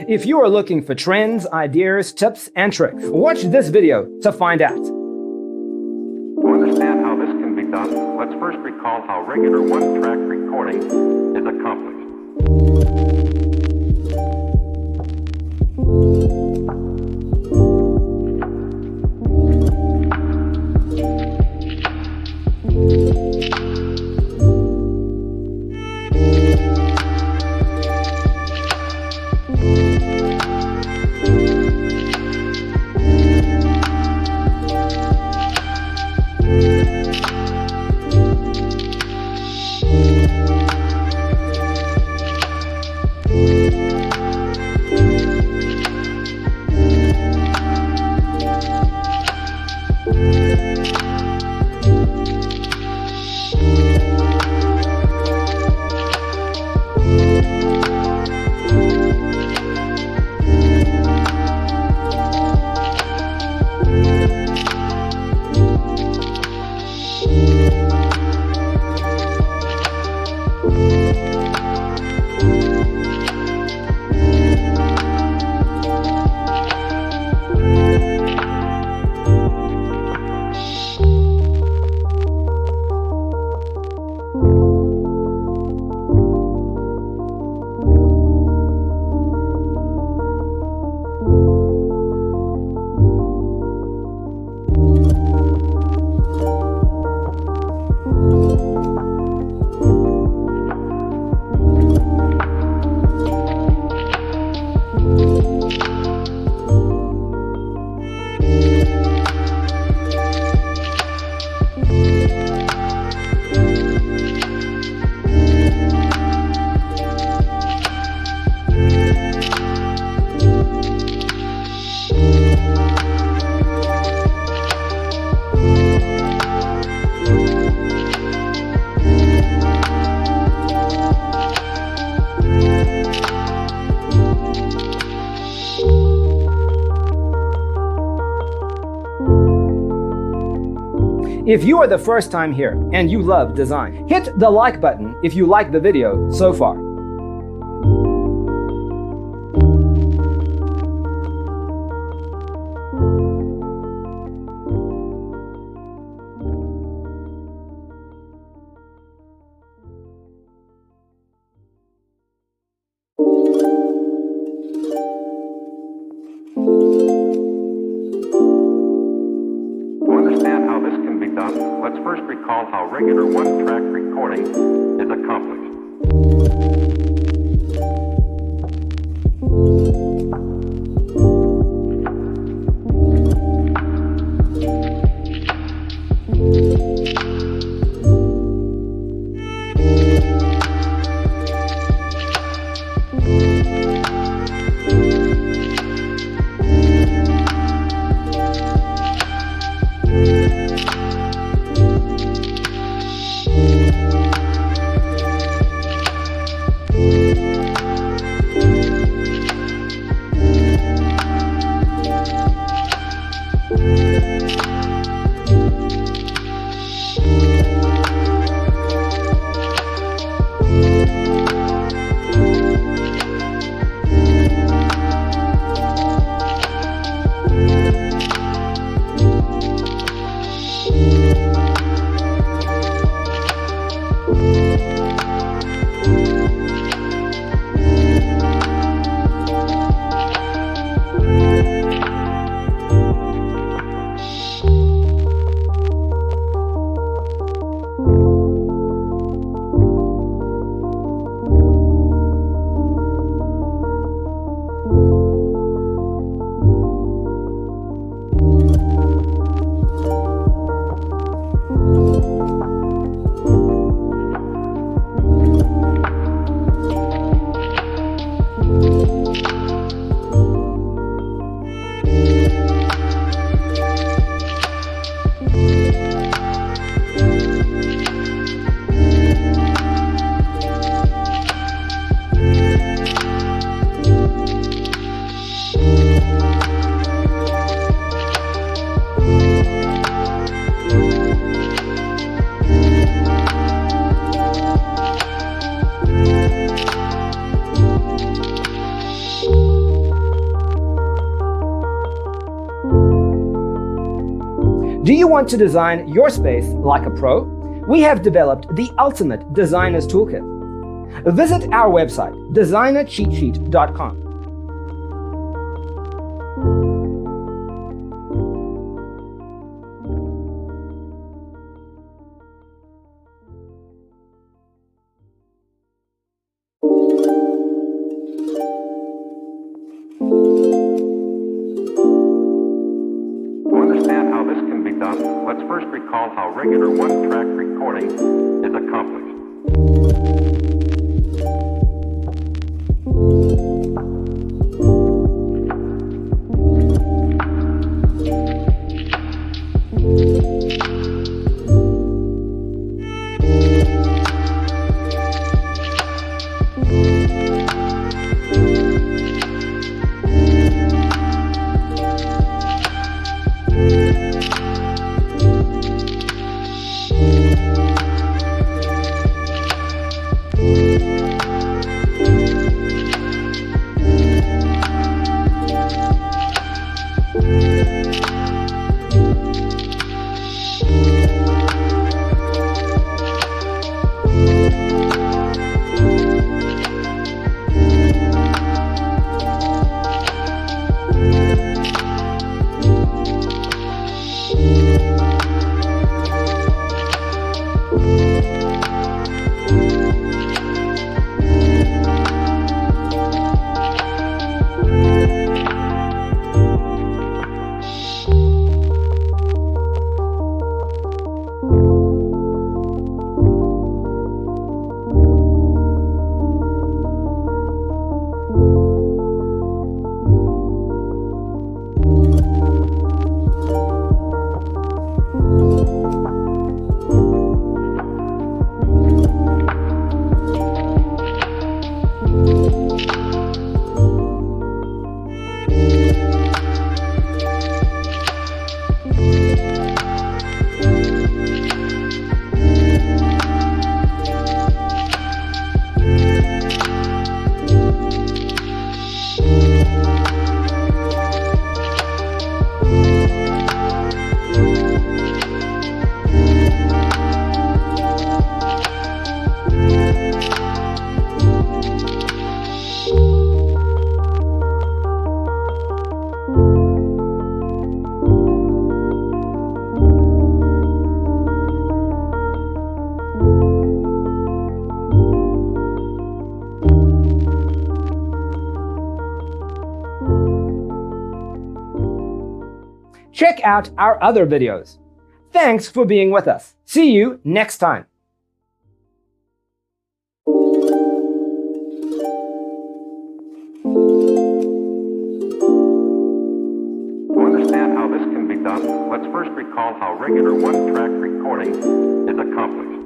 If you are looking for trends, ideas, tips, and tricks, watch this video to find out. To understand how this can be done, let's first recall how regular one-track recording is accomplished. If you are the first time here and you love design, hit the like button if you like the video so far. Let's first recall how regular one-track recording is accomplished. Do you want to design your space like a pro? We have developed the ultimate designer's toolkit. Visit our website, designercheatsheet.com. To understand how this can be done, let's first recall how regular one-track recording is accomplished. Check out our other videos. Thanks for being with us. See you next time. To understand how this can be done, let's first recall how regular one-track recording is accomplished.